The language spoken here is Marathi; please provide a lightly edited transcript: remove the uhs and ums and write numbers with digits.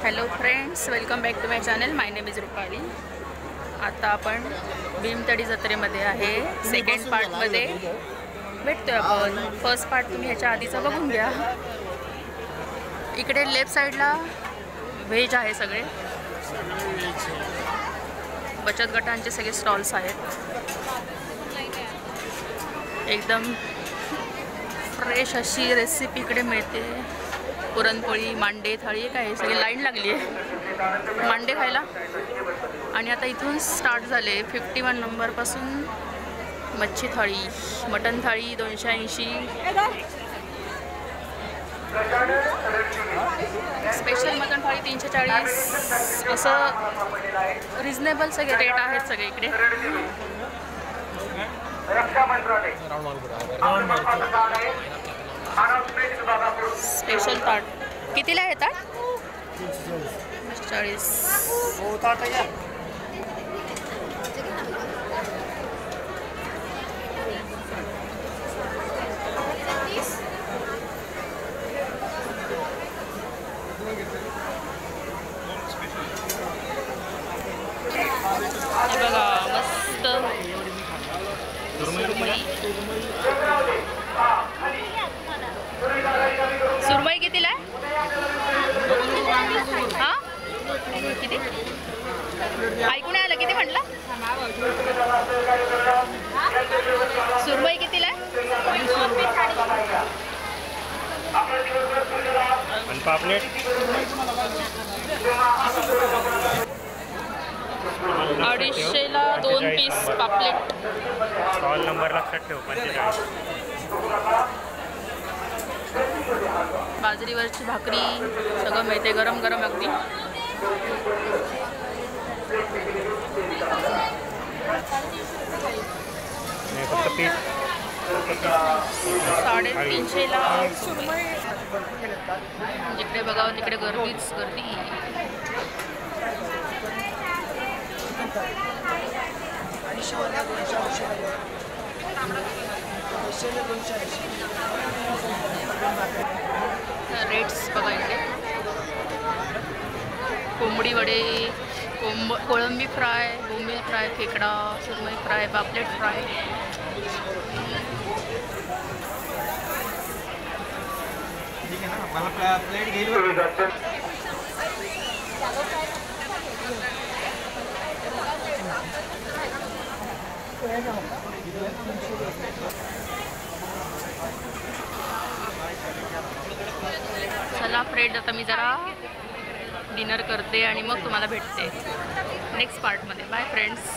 Hello friends, welcome back to my channel. My name is Rupali. आता आपण भीमतडी जत्रेमध्ये आहे. सेकंड पार्टमध्ये भेटतोय आपण. फर्स्ट पार्ट तुम्ही ह्याच्या आधीचा बघून घ्या. इकडे लेफ्ट साईडला व्हेज आहे सगळे. बचत गटांचे सगळे स्टॉल्स आहेत. एकदम फ्रेश अशी रेसिपी इकडे मिळते. पुरणपोळी, मांडे, थाळी काय सगळी लाईन लागली आहे मांडे खायला. आणि आता इथून स्टार्ट झाले 51 नंबरपासून. मच्छी थाळी, मटन थाळी 280, स्पेशल मटन थाळी 340. असं रिजनेबल सगळे रेट आहेत सगळे इकडे. स्पेशल ताट कितीला आहे ताट? 40. बघा मस्त सुरमई कितीला आहे? हां किती ऐकून आलं? किती म्हटलं? सुरमई कितीला आहे? पापलेट 250ला 2 पीस पापलेट. स्टॉल नंबर लक्षात ठेव 45. बाजरीवरची भाकरी सगळं मिळते गरम गरम अगदी. फक्त पीस 350ला. जिकडे बघावं तिकडे गर्दीच गर्दी. रेट्स बघा इकडे. कोंबडी वडे, कोळंबी फ्राय, बोंबील फ्राय, खेकडा, सुरमई फ्राय, पापलेट फ्राय. चला फ्रेंड, आता मी जरा डिनर करते आणि मग तुम्हाला भेटते नेक्स्ट पार्टमध्ये. Bye friends.